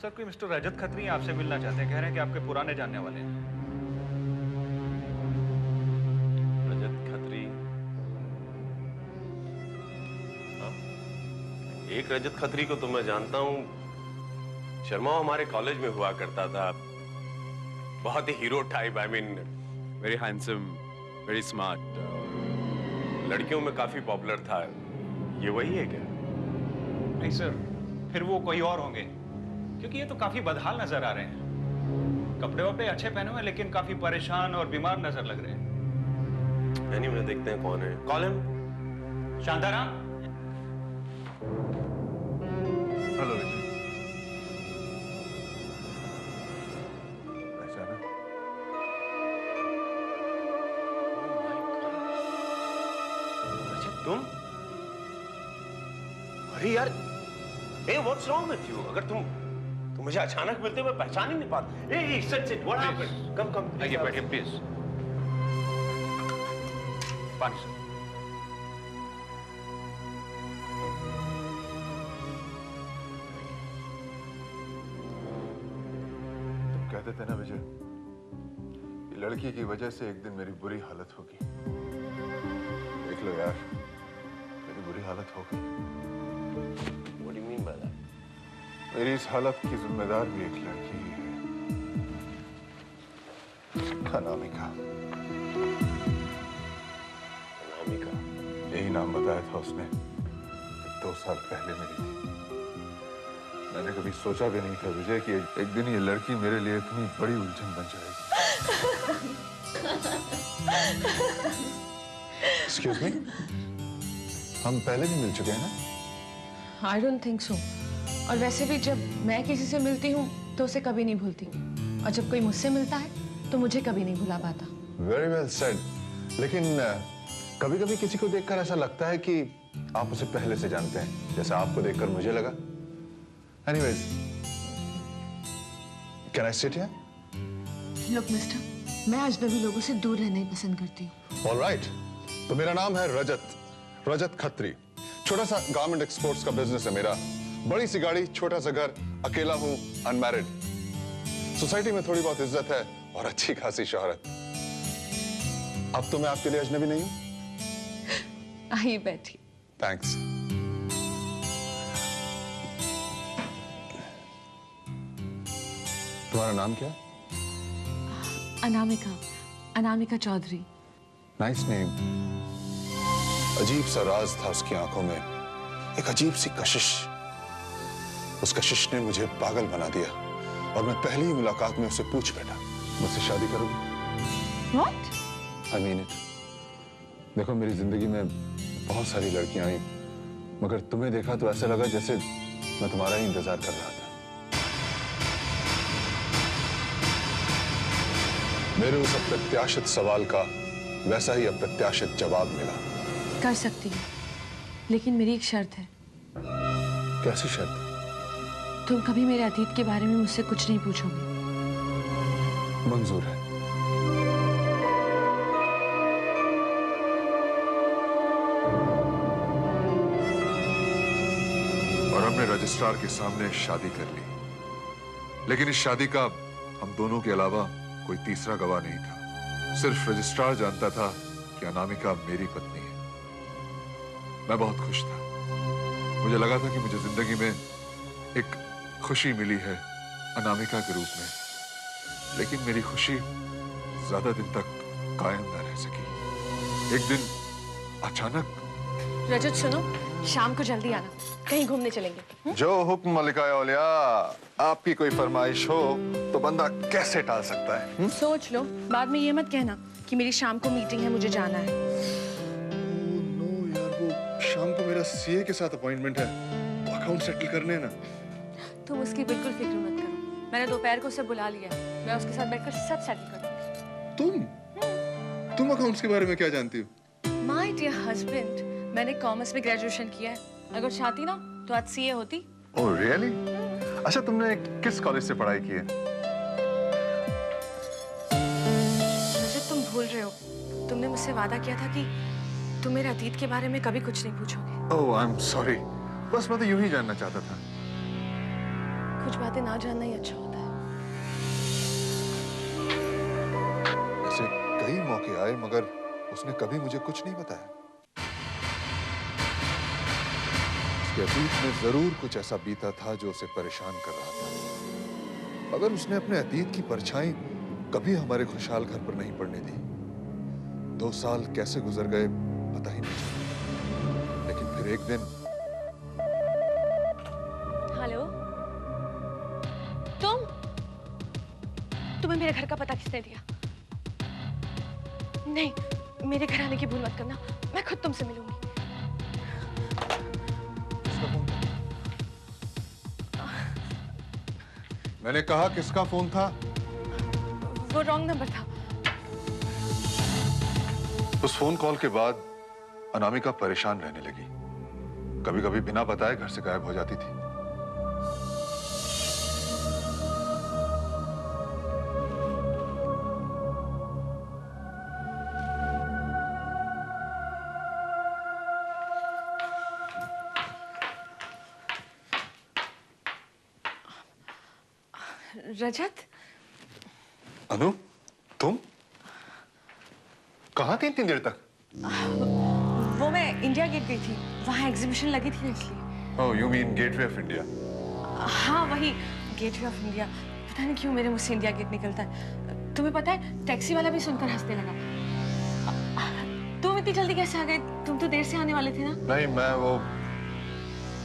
Sir कोई mister रजत खत्री आपसे मिलना चाहते हैं। कह रहे हैं कि आपके पुराने जानने वाले हैं। रजत खत्री? हाँ, एक रजत खत्री को तो मैं जानता हूं। शर्मा हमारे कॉलेज में हुआ करता था। बहुत ही hero type, I mean very handsome, very smart, लड़कियों में काफी पॉपुलर था। ये वही है क्या? नहीं सर, फिर वो कोई और होंगे, क्योंकि ये तो काफी बदहाल नजर आ रहे हैं। कपड़े वपड़े अच्छे पहने हुए हैं, लेकिन काफी परेशान और बीमार नजर लग रहे हैं। एनीवे, देखते हैं कौन है। Call him. Shantaram. Hello Vijay. पहचाना? तुम? अरे यार, hey, what's wrong with you? अगर तुम मुझे अचानक मिलते मैं पहचान ही नहीं पाता। Hey, sit, what happened? Come. आइए बैठिए प्लीज। पानी सर। तुम कहते थे ना विजय, कि लड़की की वजह से एक दिन मेरी बुरी हालत होगी। देख लो यार, मेरी बुरी हालत हो गई। What do you mean by that? मेरी इस हालत की जिम्मेदार भी एक लड़की ही है, अनामिका। अनामिका? यही नाम बताया था उसने 2 साल पहले मिली थी। मैंने कभी सोचा भी नहीं था विजय कि एक दिन ये लड़की मेरे लिए इतनी बड़ी उलझन बन जाएगी। Excuse me? हम पहले भी मिल चुके हैं ना? I don't think so. और वैसे भी जब मैं किसी से मिलती हूँ तो उसे कभी नहीं भूलती, और जब कोई मुझसे मिलता है तो मुझे कभी नहीं भुला पाता। Very well said. लेकिन कभी-कभी किसी को देखकर ऐसा लगता है कि आप उसे पहले से जानते हैं, जैसा आपको देखकर मुझे लगा। Anyways, can I sit here? Look, mister, मैं अजनबी लोगों से दूर रहना ही पसंद करती हूँ। All right. तो मेरा नाम है रजत खत्री। छोटा सा गारमेंट एक्सपोर्ट्स का बिजनेस है मेरा। बड़ी सी गाड़ी, छोटा सा घर, अकेला हूँ, अनमैरिड। सोसाइटी में थोड़ी बहुत इज्जत है और अच्छी खासी शोहरत। अब तो मैं आपके लिए अजनबी नहीं हूँ। आइए बैठिए। थैंक्स। तुम्हारा नाम क्या है? अनामिका चौधरी। Nice name. अजीब सा राज था उसकी आंखों में, एक अजीब सी कशिश। उस कशिश ने मुझे पागल बना दिया और मैं पहली ही मुलाकात में उससे पूछ बैठा, मुझसे शादी करोगी? What? I mean it. देखो, मेरी जिंदगी में बहुत सारी लड़कियां आई, मगर तुम्हें देखा तो ऐसा लगा जैसे मैं तुम्हारा ही इंतजार कर रहा था। मेरे उस अप्रत्याशित सवाल का वैसा ही अप्रत्याशित जवाब मिला। कर सकती हूँ, लेकिन मेरी एक शर्त है। कैसी शर्त? तुम कभी मेरे अतीत के बारे में मुझसे कुछ नहीं पूछोगे। मंजूर है। और हमने रजिस्ट्रार के सामने शादी कर ली, लेकिन इस शादी का हम दोनों के अलावा कोई तीसरा गवाह नहीं था। सिर्फ रजिस्ट्रार जानता था कि अनामिका मेरी पत्नी है। मैं बहुत खुश था। मुझे लगा था कि मुझे जिंदगी में एक खुशी मिली है अनामिका के रूप में, लेकिन मेरी खुशी ज्यादा दिन तक कायम न रह सकी। एक दिन अचानक। रजत सुनो, शाम को जल्दी आना, कहीं घूमने चलेंगे। जो हुक्म मलिका औलिया, आपकी कोई फरमाइश हो तो बंदा कैसे टाल सकता है? सोच लो, बाद में ये मत कहना कि मेरी शाम को मीटिंग है, मुझे जाना है। नो यार, वो शाम को मेरा सीए के साथ अपॉइंटमेंट है, अकाउंट सेटल करने ना। तुम उसकी बिल्कुल फिक्र मत करो, मैंने दोपहर को उसे बुला लिया है, मैं उसके साथ बैठकर सब सेटल करूंगी। तुम अकाउंट्स के बारे में क्या जानती हो? माय डियर हस्बैंड, मैंने कॉमर्स में ग्रेजुएशन किया है, अगर चाहती ना तो आज सीए होती। Oh really? अच्छा, तुमने किस कॉलेज से पढ़ाई की है? रजत, तुम भूल रहे हो, तुमने मुझसे वादा किया था कि तुम मेरे अतीत के बारे में कभी कुछ नहीं पूछोगे। ओह आई एम सॉरी, बस मैं तो यूं ही जानना चाहता था। कुछ बातें ना जानना ही अच्छा होता है। ऐसे कई मौके आए मगर उसने कभी मुझे कुछ नहीं बताया। उसके अतीत में जरूर कुछ ऐसा बीता था जो उसे परेशान कर रहा था, मगर उसने अपने अतीत की परछाई कभी हमारे खुशहाल घर पर नहीं पड़ने दी। 2 साल कैसे गुजर गए पता ही नहीं चला। लेकिन फिर एक दिन हेलो, तुम्हें मेरे घर का पता किसने दिया? नहीं, मेरे घर आने की भूल मत करना, मैं खुद तुमसे मिलूंगी। मैंने कहा किसका फोन था? वो रॉन्ग नंबर था। उस फोन कॉल के बाद अनामिका परेशान रहने लगी। कभी-कभी बिना बताए घर से गायब हो जाती थी। रजत, अनु, तुम कहाँ थी इतनी देर तक? वो मैं इंडिया गेट गई थी, वहाँ एग्जीबिशन लगी थी इसलिए। Oh, you mean Gateway of India? हाँ, वही गेटवे ऑफ इंडिया। पता नहीं क्यों मेरे मुंह से इंडिया गेट निकलता है। तुम्हें पता है, टैक्सी वाला भी सुनकर हंसने लगा। तुम इतनी जल्दी कैसे आ गए? तुम तो देर से आने वाले थे ना? नहीं, मैं वो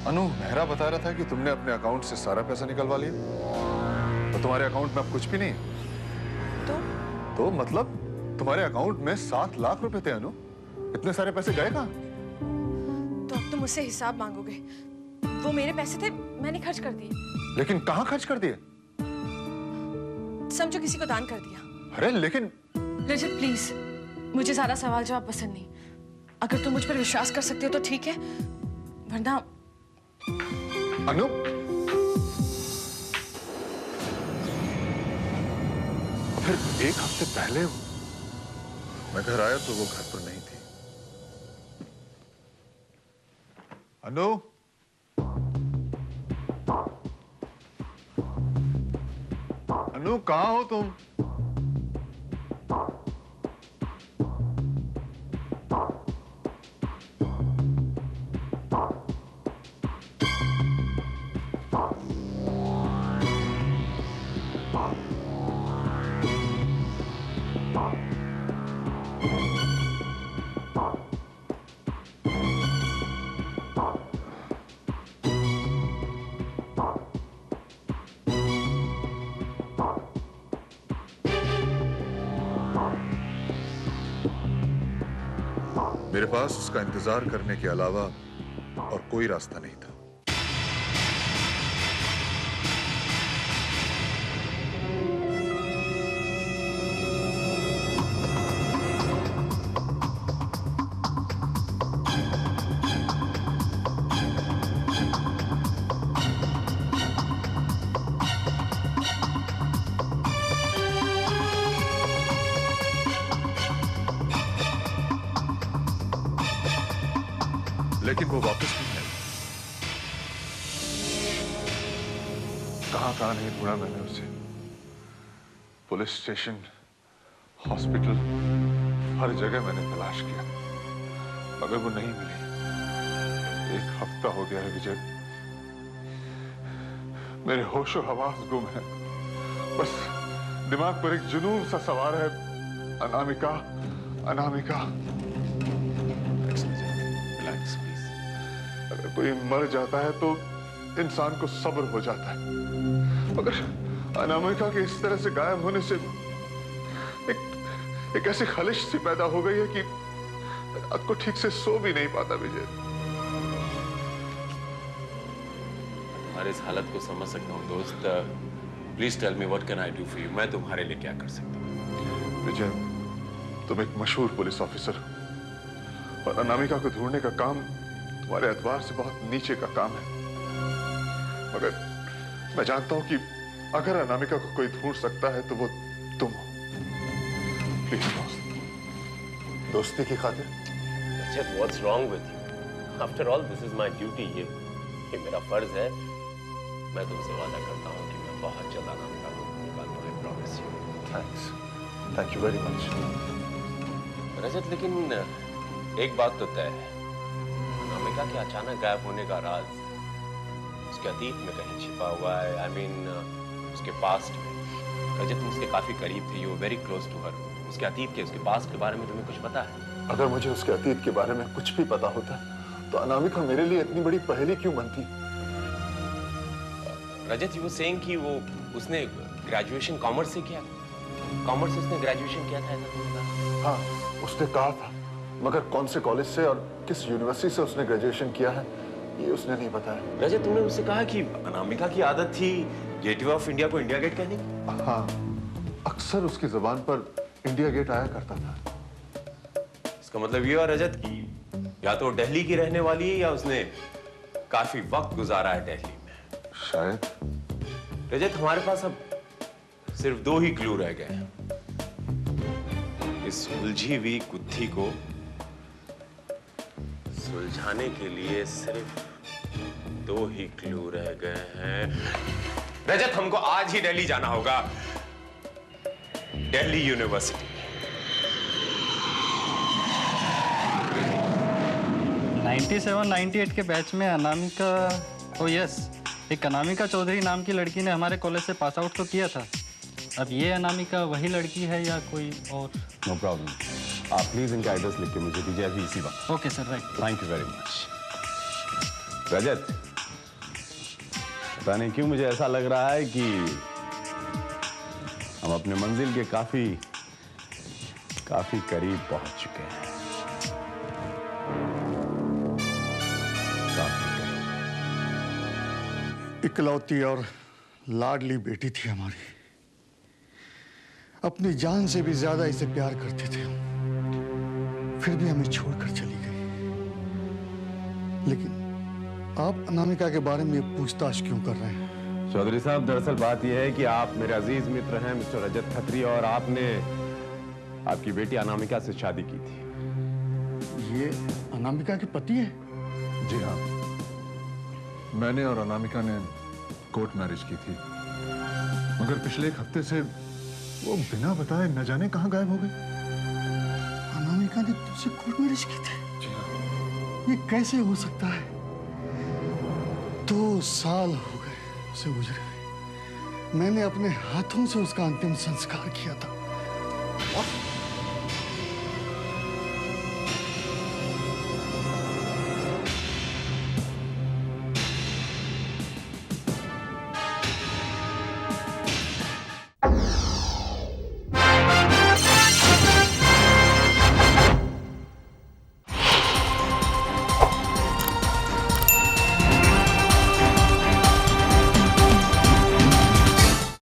अनु, मेहरा बता रहा था कि तुमने अपने अकाउंट से सारा पैसा निकलवा लिया। तो तुम्हारे अकाउंट में अब कुछ भी नहीं है। तो मतलब तुम्हारे अकाउंट में 7 लाख रुपए थे अनु। इतने सारे पैसे गए कहाँ? तो अब तुम मुझसे हिसाब मांगोगे। वो मेरे पैसे थे, मैंने खर्च कर दिए। लेकिन कहाँ खर्च कर दिए? समझो किसी को दान कर दिया। अरे लेकिन रजत प्लीज, मुझे ज्यादा सवाल जवाब पसंद नहीं। अगर तुम मुझ पर विश्वास कर सकते हो तो ठीक है, वरना। अनु, फिर 1 हफ्ते पहले मैं घर आया तो वो घर पर नहीं थी। अनु, अनु कहाँ हो तुम? मेरे पास उसका इंतजार करने के अलावा और कोई रास्ता नहीं था। लेकिन वो वापस नहीं आई। कहां नहीं ढूंढा मैंने उसे। पुलिस स्टेशन, हॉस्पिटल, हर जगह मैंने तलाश किया, मगर वो नहीं मिली। 1 हफ्ता हो गया है विजय, मेरे होशो हवास गुम है। बस दिमाग पर एक जुनून सा सवार है, अनामिका, अनामिका। अगर कोई मर जाता है तो इंसान को सब्र हो जाता है, मगर अनामिका के इस तरह से गायब होने से एक ऐसी खलिश सी पैदा हो गई है कि रात को ठीक से सो भी नहीं पाता विजय। तुम्हारे इस हालत को समझ सकता हूँ दोस्त। Please tell me what can I do for you. मैं तुम्हारे लिए क्या कर सकता हूँ? विजय, तुम एक मशहूर पुलिस ऑफिसर हो और अनामिका को ढूंढने का काम तुम्हारे एतबार से बहुत नीचे का काम है, मगर मैं जानता हूं कि अगर अनामिका को कोई ढूंढ सकता है तो वो तुम हो। प्लीज दोस्त, दोस्ती की खातिर। Rajat, what's wrong with you? After all, this is my duty. ये मेरा फर्ज है। मैं तुमसे वादा करता हूँ कि मैं बहुत जल्द अनामिका को निकालूंगा, I promise you. Thanks, thank you very much. Rajat, लेकिन एक बात तो तय है, अनामिका के अचानक गायब होने का राज उसके अतीत में कहीं छिपा हुआ है। आई मीन उसके पास्ट में। रजत, तुम उसके काफी करीब थे, you very close to her. उसके अतीत के, उसके पास्ट के बारे में तुम्हें कुछ पता है? अगर मुझे उसके अतीत के बारे में कुछ भी पता होता तो अनामिका मेरे लिए इतनी बड़ी पहेली क्यों बनती? रजत, यू वर सेइंग कि वो उसने ग्रेजुएशन कॉमर्स से किया। कॉमर्स से उसने ग्रेजुएशन किया था, ऐसा तुमने कहा? हाँ, उसने कहा था, मगर कौन से कॉलेज से और किस यूनिवर्सिटी से उसने ग्रेजुएशन किया है ये उसने नहीं बताया। रजत, तुमने उससे कहा कि अनामिका की आदत थी गेटवे ऑफ इंडिया को इंडिया गेट कहने की? हाँ, अक्सर उसकी जुबान पर इंडिया गेट आया करता था। इसका मतलब ये हुआ रजत की या तो दिल्ली की रहने वाली है या उसने काफी वक्त गुजारा है दिल्ली में। शायद। रजत, हमारे पास अब सिर्फ 2 ही क्लू रह गए हैं। इस उलझी हुई गुत्थी को सुलझाने के लिए सिर्फ 2 ही क्लू रह गए हैं। रजत, हमको आज ही दिल्ली जाना होगा, दिल्ली यूनिवर्सिटी। 97-98 के बैच में अनामिका, ओ यस, एक अनामिका चौधरी नाम की लड़की ने हमारे कॉलेज से पास आउट तो किया था। अब ये अनामिका वही लड़की है या कोई और? नो प्रॉब्लम, आप प्लीज इनका एड्रेस लिख के मुझे दीजिए अभी इसी वक्त। Okay sir, right. Thank you very much. Rajat, पता नहीं क्यों मुझे ऐसा लग रहा है कि हम अपने मंजिल के काफी करीब पहुंच चुके हैं। इकलौती और लाडली बेटी थी हमारी। अपनी जान से भी ज्यादा इसे प्यार करते थे हम, फिर भी हमें छोड़कर चली गई। लेकिन आप अनामिका के बारे में पूछताछ क्यों कर रहे हैं? चौधरी साहब, दरअसल बात यह है कि आप मेरे अजीज मित्र हैं मिस्टर रजत खत्री, और आपने आपकी बेटी अनामिका से शादी की थी। ये अनामिका के पति है? जी हाँ, मैंने और अनामिका ने कोर्ट मैरिज की थी, मगर पिछले 1 हफ्ते से वो बिना बताए न जाने कहां गायब हो गई। अनामिका ने तुझसे कोर्ट मैरिज की थी? जी हाँ। ये कैसे हो सकता है? 2 साल हो गए उसे गुजरे हुए। मैंने अपने हाथों से उसका अंतिम संस्कार किया था।